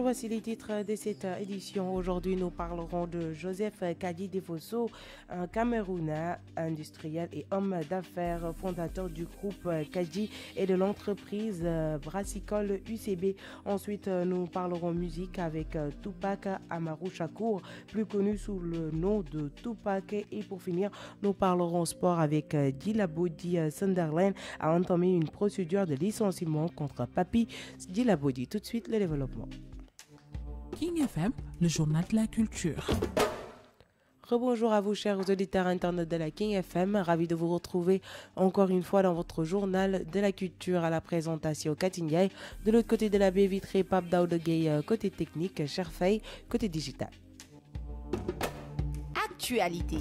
Voici les titres de cette édition. Aujourd'hui, nous parlerons de Joseph Kadi Defosso, un Camerounais industriel et homme d'affaires, fondateur du groupe Kadi et de l'entreprise brassicole UCB. Ensuite, nous parlerons musique avec Tupac Amaru Shakur, plus connu sous le nom de Tupac. Et pour finir, nous parlerons sport avec Djilabodi Sunderland a entamé une procédure de licenciement contre Papi Djilabodi. Tout de suite, le développement. King FM, le journal de la culture. Rebonjour à vous, chers auditeurs internautes de la King FM. Ravi de vous retrouver encore une fois dans votre journal de la culture. À la présentation Katinyaï. De l'autre côté de la baie vitrée, Pape Daoudegay, côté technique, Cherfei, côté digital. Actualité.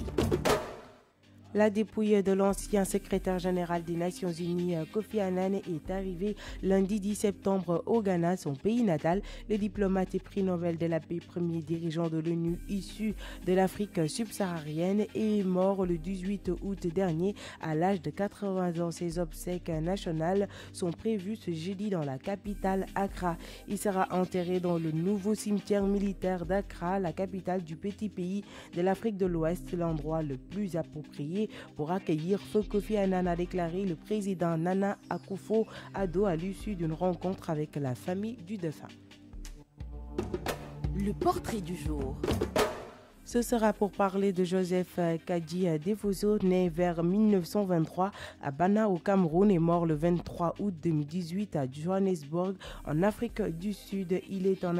La dépouille de l'ancien secrétaire général des Nations Unies, Kofi Annan, est arrivée lundi 10 septembre au Ghana, son pays natal. Le diplomate et prix Nobel de la paix, premier dirigeant de l'ONU issu de l'Afrique subsaharienne, est mort le 18 août dernier à l'âge de 80 ans. Ses obsèques nationales sont prévues ce jeudi dans la capitale Accra. Il sera enterré dans le nouveau cimetière militaire d'Accra, la capitale du petit pays de l'Afrique de l'Ouest, l'endroit le plus approprié pour accueillir feu Kofi Annan, a déclaré le président Nana Akufo-Addo à l'issue d'une rencontre avec la famille du défunt. Le portrait du jour. Ce sera pour parler de Joseph Kadi Defosso, né vers 1923 à Bana au Cameroun et mort le 23 août 2018 à Johannesburg en Afrique du Sud. Il est un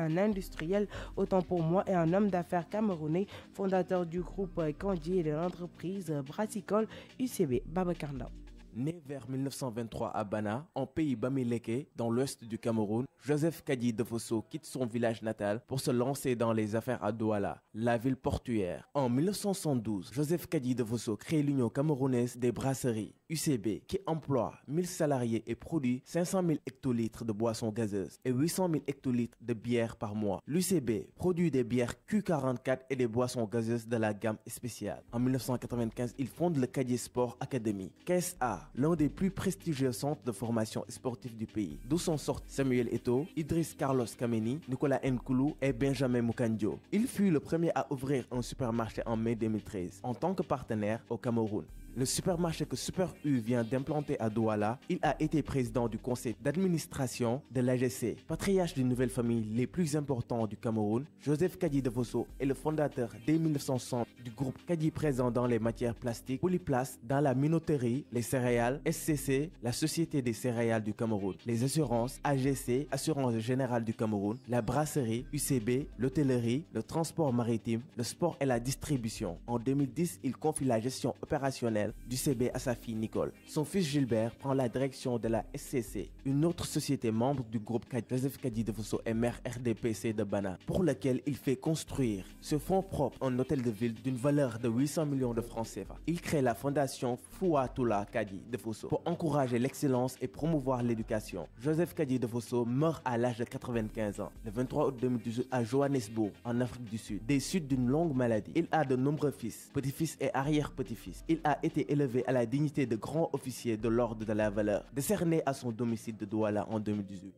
industriel, autant pour moi, et un homme d'affaires camerounais, fondateur du groupe Kadi et de l'entreprise brassicole UCB. Babacar Ndao. Né vers 1923 à Bana, en pays Bamileke, dans l'ouest du Cameroun, Joseph Kadi Defosso quitte son village natal pour se lancer dans les affaires à Douala, la ville portuaire. En 1972, Joseph Kadi Defosso crée l'Union camerounaise des brasseries, UCB, qui emploie 1000 salariés et produit 500 000 hectolitres de boissons gazeuses et 800 000 hectolitres de bière par mois. L'UCB produit des bières Q44 et des boissons gazeuses de la gamme spéciale. En 1995, il fonde le Kadi Sport Academy, KSA, l'un des plus prestigieux centres de formation sportive du pays, d'où sont sortis Samuel Eto'o, Idriss Carlos Kameni, Nicolas Nkoulou et Benjamin Mukandio. Il fut le premier à ouvrir un supermarché en mai 2013 en tant que partenaire au Cameroun. Le supermarché que Super U vient d'implanter à Douala, il a été président du conseil d'administration de l'AGC. Patriarche d'une nouvelle famille les plus importants du Cameroun, Joseph Kadi Defosso est le fondateur dès 1960 du groupe Kadi présent dans les matières plastiques, Polyplast, dans la minoterie, les céréales, SCC, la Société des céréales du Cameroun, les assurances, AGC, Assurance Générale du Cameroun, la brasserie, UCB, l'hôtellerie, le transport maritime, le sport et la distribution. En 2010, il confie la gestion opérationnelle du CB à sa fille Nicole. Son fils Gilbert prend la direction de la SCC, une autre société membre du groupe Joseph Kadi Defosso et maire RDPC de Bana, pour lequel il fait construire ce fonds propre un hôtel de ville d'une valeur de 800 millions de francs CFA. Il crée la fondation Fouatoula Kadi Defosso pour encourager l'excellence et promouvoir l'éducation. Joseph Kadi Defosso meurt à l'âge de 95 ans, le 23 août 2018 à Johannesburg, en Afrique du Sud, des suites d'une longue maladie. Il a de nombreux fils, petits-fils et arrière-petits-fils. Il a été élevé à la dignité de grand officier de l'ordre de la valeur, décerné à son domicile de Douala en 2018.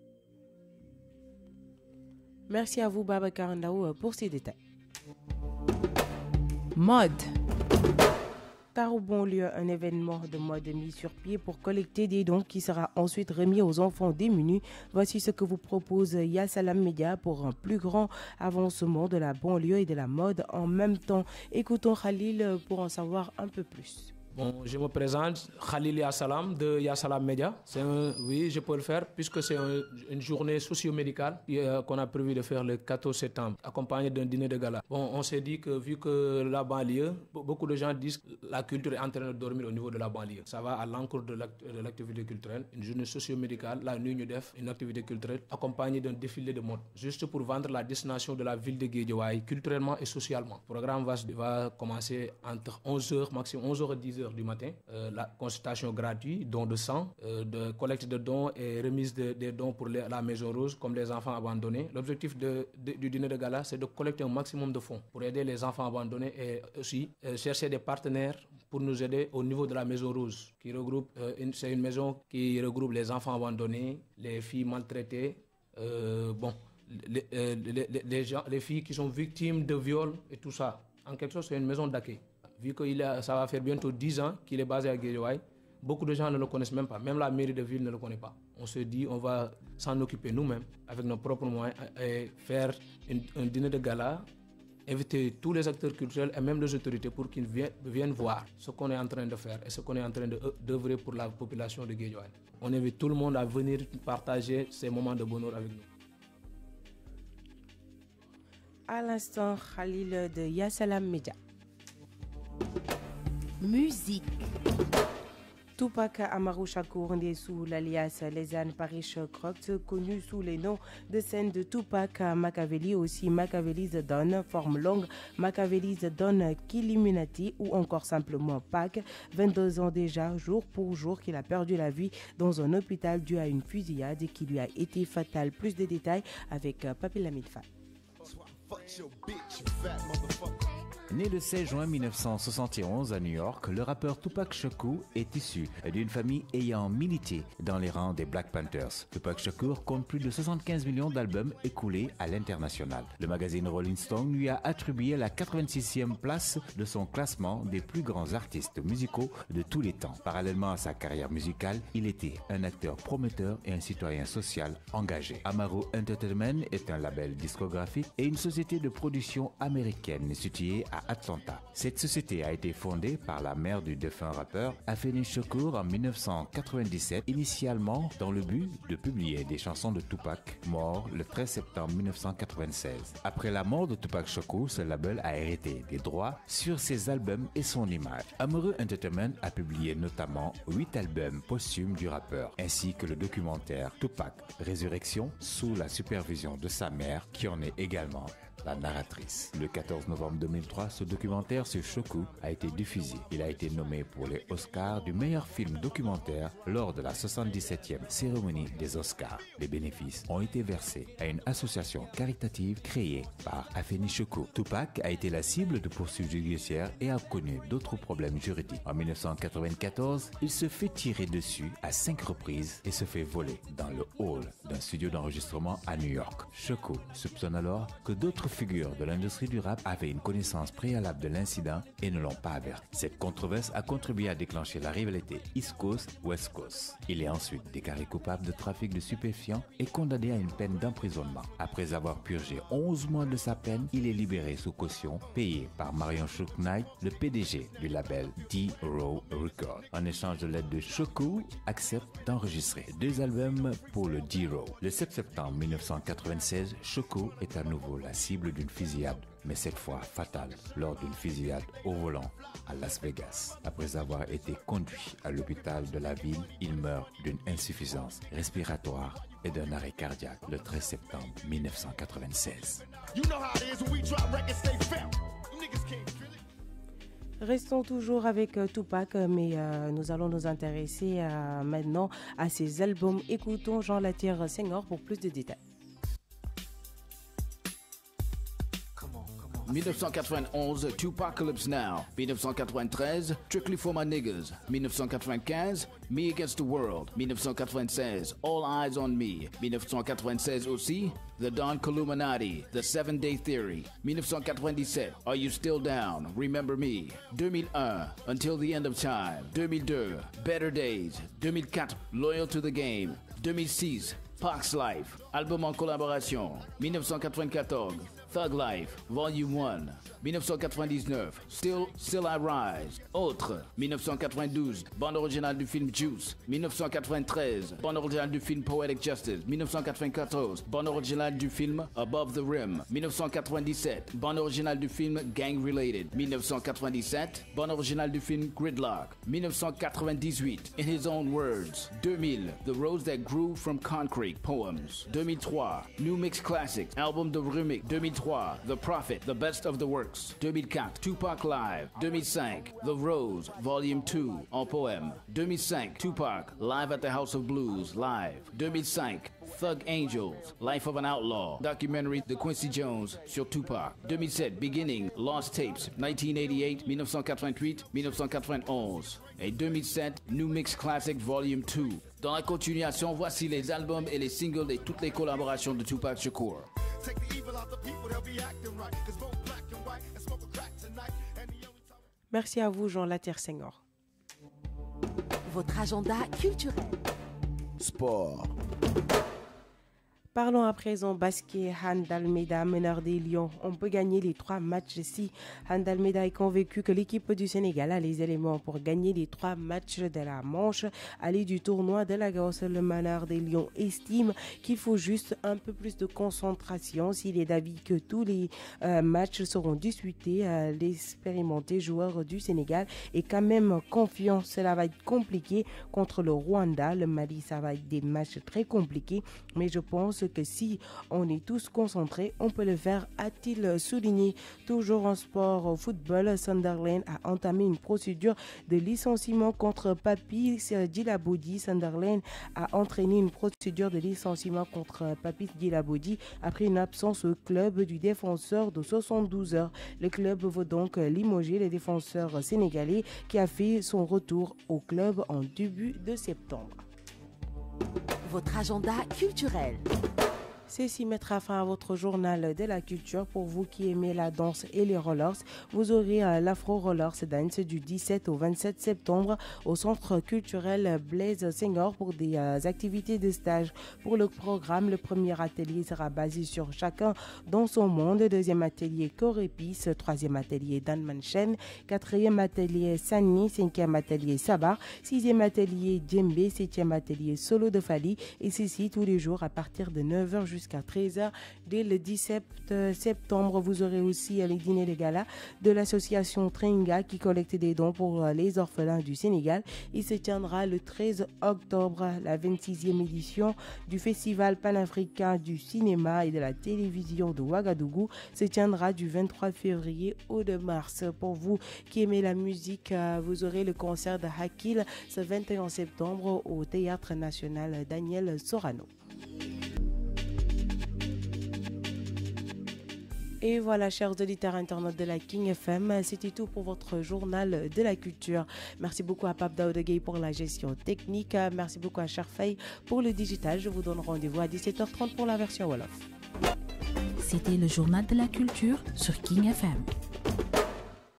Merci à vous, Babacar Ndao, pour ces détails. Mode. Au bon lieu, un événement de mode mis sur pied pour collecter des dons qui sera ensuite remis aux enfants démunis. Voici ce que vous propose Yasalam Media pour un plus grand avancement de la banlieue et de la mode en même temps. Écoutons Khalil pour en savoir un peu plus. Bon, je me présente, Khalil Yassalam de Yassalam Media. Oui, je peux le faire puisque c'est une journée socio-médicale qu'on a prévu de faire le 14 septembre, accompagné d'un dîner de gala. Bon, on s'est dit que vu que la banlieue, beaucoup de gens disent que la culture est en train de dormir au niveau de la banlieue. Ça va à l'encontre de l'activité culturelle. Une journée socio-médicale, la nuit def, une activité culturelle accompagnée d'un défilé de mode, juste pour vendre la destination de la ville de Guédiawaye, culturellement et socialement. Le programme va commencer entre 11h, maximum 11h et 10h du matin. La consultation gratuite, don de sang, de collecte de dons et remise des dons pour la Maison Rose, comme les enfants abandonnés. L'objectif du dîner de gala, c'est de collecter un maximum de fonds pour aider les enfants abandonnés et aussi chercher des partenaires pour nous aider au niveau de la Maison Rose, qui regroupe, c'est une maison qui regroupe les enfants abandonnés, les filles maltraitées, les filles qui sont victimes de viols et tout ça. En quelque sorte, c'est une maison d'accueil. Vu que ça va faire bientôt 10 ans qu'il est basé à Guédiawaye, beaucoup de gens ne le connaissent même pas. Même la mairie de ville ne le connaît pas. On se dit on va s'en occuper nous-mêmes avec nos propres moyens et faire un dîner de gala, inviter tous les acteurs culturels et même les autorités pour qu'ils viennent voir ce qu'on est en train de faire et ce qu'on est en train d'œuvrer pour la population de Guédiawaye. On invite tout le monde à venir partager ces moments de bonheur avec nous. À l'instant, Khalil de Yasalam Media. Musique. Tupac Amaru Shakur, né sous l'alias Lesan Parish Crocs, connu sous les noms de scène de Tupac Machiavelli, aussi Machiavelli The Don, forme longue Machiavelli The Don Killuminati ou encore simplement Pac, 22 ans déjà, jour pour jour, qu'il a perdu la vie dans un hôpital dû à une fusillade qui lui a été fatale. Plus de détails avec Papi Lamine Fall. Né le 16 juin 1971 à New York, le rappeur Tupac Shakur est issu d'une famille ayant milité dans les rangs des Black Panthers. Tupac Shakur compte plus de 75 millions d'albums écoulés à l'international. Le magazine Rolling Stone lui a attribué la 86e place de son classement des plus grands artistes musicaux de tous les temps. Parallèlement à sa carrière musicale, il était un acteur prometteur et un citoyen social engagé. Amaru Entertainment est un label discographique et une société de production américaine située à Atlanta. Cette société a été fondée par la mère du défunt rappeur Afeni Shakur en 1997, initialement dans le but de publier des chansons de Tupac, mort le 13 septembre 1996. Après la mort de Tupac Shakur, ce label a hérité des droits sur ses albums et son image. Amaru Entertainment a publié notamment 8 albums posthumes du rappeur, ainsi que le documentaire Tupac Résurrection sous la supervision de sa mère, qui en est également la narratrice. Le 14 novembre 2003, ce documentaire sur Shakur a été diffusé. Il a été nommé pour les Oscars du meilleur film documentaire lors de la 77e cérémonie des Oscars. Les bénéfices ont été versés à une association caritative créée par Afeni Shakur. Tupac a été la cible de poursuites judiciaires et a connu d'autres problèmes juridiques. En 1994, il se fait tirer dessus à 5 reprises et se fait voler dans le hall d'un studio d'enregistrement à New York. Shakur soupçonne alors que d'autres figures de l'industrie du rap avaient une connaissance préalable de l'incident et ne l'ont pas averti. Cette controverse a contribué à déclencher la rivalité East Coast-West Coast. Il est ensuite déclaré coupable de trafic de stupéfiants et condamné à une peine d'emprisonnement. Après avoir purgé 11 mois de sa peine, il est libéré sous caution payée par Marion Shook Knight, le PDG du label D-Row Records. En échange de l'aide de Shakur, accepte d'enregistrer 2 albums pour le D-Row. Le 7 septembre 1996, Shakur est à nouveau la cible d'une fusillade, mais cette fois fatale, lors d'une fusillade au volant à Las Vegas. Après avoir été conduit à l'hôpital de la ville, il meurt d'une insuffisance respiratoire et d'un arrêt cardiaque le 13 septembre 1996. Restons toujours avec Tupac, mais nous allons nous intéresser maintenant à ses albums. Écoutons Jean Latière Senghor pour plus de détails. 1991, Tupacalypse Now. 1993, Strictly for My Niggas. 1995, Me Against the World. 1996, All Eyes on Me. 1996 aussi, The Don Killuminati, The 7-Day Theory. 1997, Are You Still Down? Remember Me. 2001, Until the End of Time. 2002, Better Days. 2004, Loyal to the Game. 2006, Pac's Life, album en collaboration. 1994, Thug Life, Volume 1. 1999, Still I Rise. Autre, 1992, bande originale du film Juice. 1993, bande originale du film Poetic Justice. 1994, bande originale du film Above the Rim. 1997, bande originale du film Gang Related. 1997, bande originale du film Gridlock. 1998, In His Own Words. 2000, The Rose That Grew from Concrete, Poems. 2003, New Mix Classics, album de remix. 2003, The Prophet, The Best of the Works. 2004, Tupac Live. 2005, The Rose, Volume 2, en poème. 2005, Tupac, Live at the House of Blues, live. 2005, Thug Angels, Life of an Outlaw, documentary de Quincy Jones sur Tupac. 2007, Beginning, Lost Tapes, 1988, 1988, 1991. Et 2007, New Mix Classic Volume 2. Dans la continuation, voici les albums et les singles et toutes les collaborations de Tupac Shakur. Merci à vous, Jean Laterre Senghor. Votre agenda culturel. Sport. Parlons à présent basket. Handalmeda, meneur des Lions. On peut gagner les 3 matchs si Handalmeda est convaincu que l'équipe du Sénégal a les éléments pour gagner les 3 matchs de la manche aller du tournoi de la Lagos. Le meneur des Lions estime qu'il faut juste un peu plus de concentration. S'il est d'avis que tous les matchs seront disputés, l'expérimenté joueur du Sénégal est quand même confiant. Cela va être compliqué contre le Rwanda. Le Mali, ça va être des matchs très compliqués, mais je pense que si on est tous concentrés, on peut le faire, a-t-il souligné. Toujours en sport, au football, Sunderland a entamé une procédure de licenciement contre Papis Djilabodi. Sunderland a entraîné une procédure de licenciement contre Papis Djilabodi après une absence au club du défenseur de 72 heures. Le club veut donc limoger le défenseur sénégalais qui a fait son retour au club en début de septembre. Votre agenda culturel. Ceci mettra fin à votre journal de la culture. Pour vous qui aimez la danse et les rollers, vous aurez l'Afro Rollers Dance du 17 au 27 septembre au Centre culturel Blaise Senghor pour des activités de stage. Pour le programme, le premier atelier sera basé sur chacun dans son monde, deuxième atelier Corépis, troisième atelier Danmanchen, quatrième atelier Sani, cinquième atelier Sabar, sixième atelier Djembe, septième atelier Solo de Fali, et ceci tous les jours à partir de 9h jusqu'à 13h. Dès le 17 septembre, vous aurez aussi les dîners de gala de l'association Tringa qui collecte des dons pour les orphelins du Sénégal. Il se tiendra le 13 octobre. La 26e édition du Festival panafricain du cinéma et de la télévision de Ouagadougou se tiendra du 23 février au 2 mars. Pour vous qui aimez la musique, vous aurez le concert de Hakil ce 21 septembre au Théâtre national Daniel Sorano. Et voilà, chers auditeurs internautes de la King FM, c'était tout pour votre journal de la culture. Merci beaucoup à Pape Daouda Gueye pour la gestion technique. Merci beaucoup à Charfay pour le digital. Je vous donne rendez-vous à 17h30 pour la version Wolof. C'était le journal de la culture sur King FM.